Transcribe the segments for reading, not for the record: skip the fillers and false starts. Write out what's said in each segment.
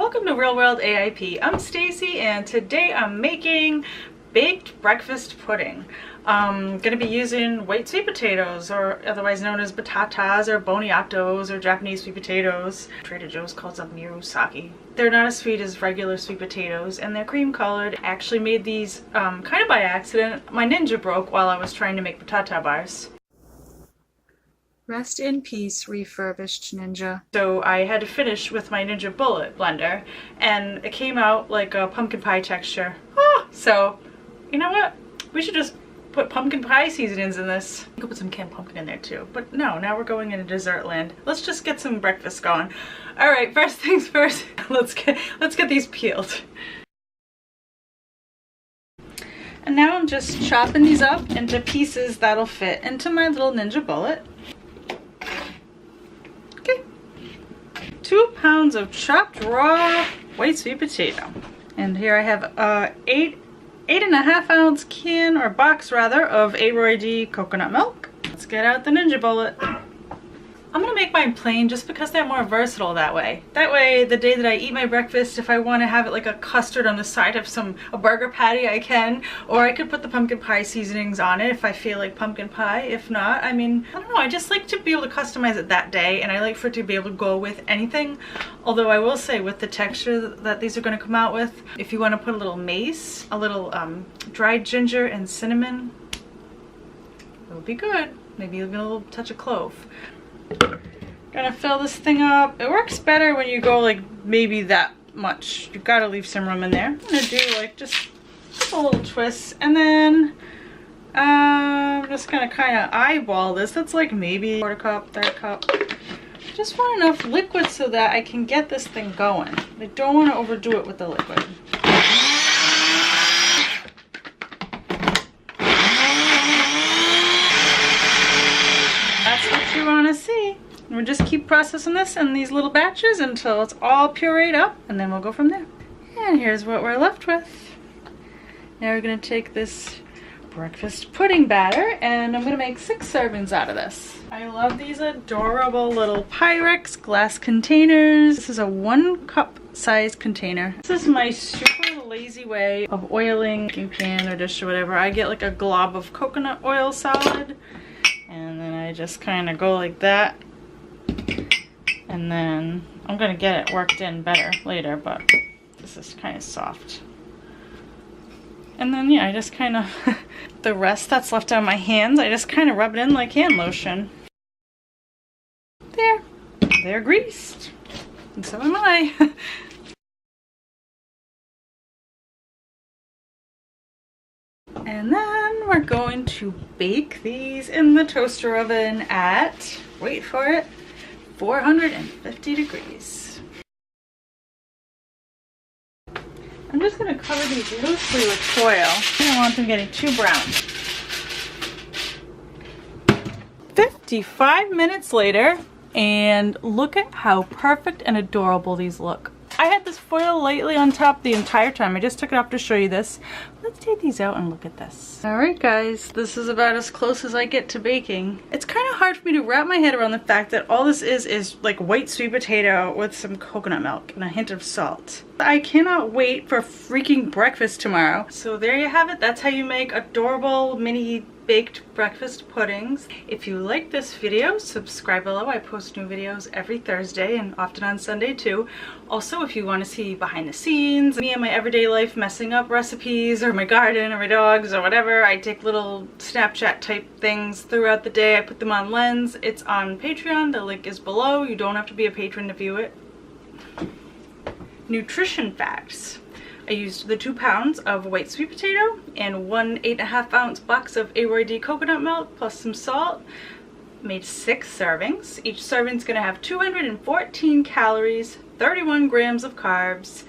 Welcome to Real World AIP. I'm Stacey and today I'm making baked breakfast pudding. I'm going to be using white sweet potatoes, or otherwise known as batatas or boniatos or Japanese sweet potatoes. Trader Joe's calls them murusaki. They're not as sweet as regular sweet potatoes and they're cream colored. I actually made these kind of by accident. My Ninja broke while I was trying to make patata bars. Rest in peace, refurbished Ninja. So I had to finish with my Ninja Bullet blender and it came out like a pumpkin pie texture. So you know what? We should just put pumpkin pie seasonings in this. You could put some canned pumpkin in there too. But no, now we're going into dessert land. Let's just get some breakfast going. Alright, first things first, let's get these peeled. And now I'm just chopping these up into pieces that'll fit into my little Ninja Bullet. 2 pounds of chopped raw white sweet potato. And here I have 8.5 ounce can, or box rather, of Aroid coconut milk. Let's get out the Ninja Bullet. I'm gonna make mine plain just because they're more versatile that way. That way, the day that I eat my breakfast, if I want to have it like a custard on the side of a burger patty, I can. Or I could put the pumpkin pie seasonings on it if I feel like pumpkin pie. If not, I mean, I don't know. I just like to be able to customize it that day, and I like for it to be able to go with anything. Although I will say, with the texture that these are going to come out with, if you want to put a little mace, a little dried ginger and cinnamon, it would be good. Maybe even a little touch of clove. Gonna fill this thing up. It works better when you go like maybe that much. You've got to leave some room in there. I'm gonna do like just a little twist, and then I'm just gonna kind of eyeball this. That's like maybe 1/4 cup, 1/3 cup. Just want enough liquid so that I can get this thing going. I don't want to overdo it with the liquid. That's what you want to see. And we'll just keep processing this in these little batches until it's all pureed up, and then we'll go from there. And here's what we're left with. Now we're going to take this breakfast pudding batter, and I'm going to make 6 servings out of this. I love these adorable little Pyrex glass containers. This is a 1 cup size container. This is my super lazy way of oiling cooking pan or dish or whatever. I get like a glob of coconut oil solid, and then I just kind of go like that. And then I'm gonna get it worked in better later, but this is kind of soft. And then yeah, I just kind of, the rest that's left on my hands, I just kind of rub it in like hand lotion. There, they're greased. And so am I. And then we're going to bake these in the toaster oven at, wait for it, 450 degrees. I'm just going to cover these loosely with foil. I don't want them getting too brown. 55 minutes later, and look at how perfect and adorable these look. I had this foil lightly on top the entire time. I just took it off to show you this. Let's take these out and look at this. Alright guys, this is about as close as I get to baking. It's kind of hard for me to wrap my head around the fact that all this is like white sweet potato with some coconut milk and a hint of salt. I cannot wait for freaking breakfast tomorrow. So there you have it. That's how you make adorable mini baked breakfast puddings. If you like this video, subscribe below. I post new videos every Thursday and often on Sunday too. Also, if you want to see behind the scenes, me and my everyday life messing up recipes, or my garden, or my dogs, or whatever, I take little Snapchat type things throughout the day. I put them on Lens. It's on Patreon. The link is below. You don't have to be a patron to view it. Nutrition facts. I used the 2 pounds of white sweet potato and 1 8.5 ounce box of Aroid coconut milk plus some salt. Made 6 servings. Each serving is going to have 214 calories, 31 grams of carbs,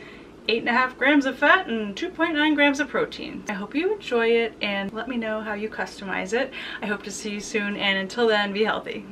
8.5 grams of fat, and 2.9 grams of protein. I hope you enjoy it and let me know how you customize it. I hope to see you soon, and until then, be healthy.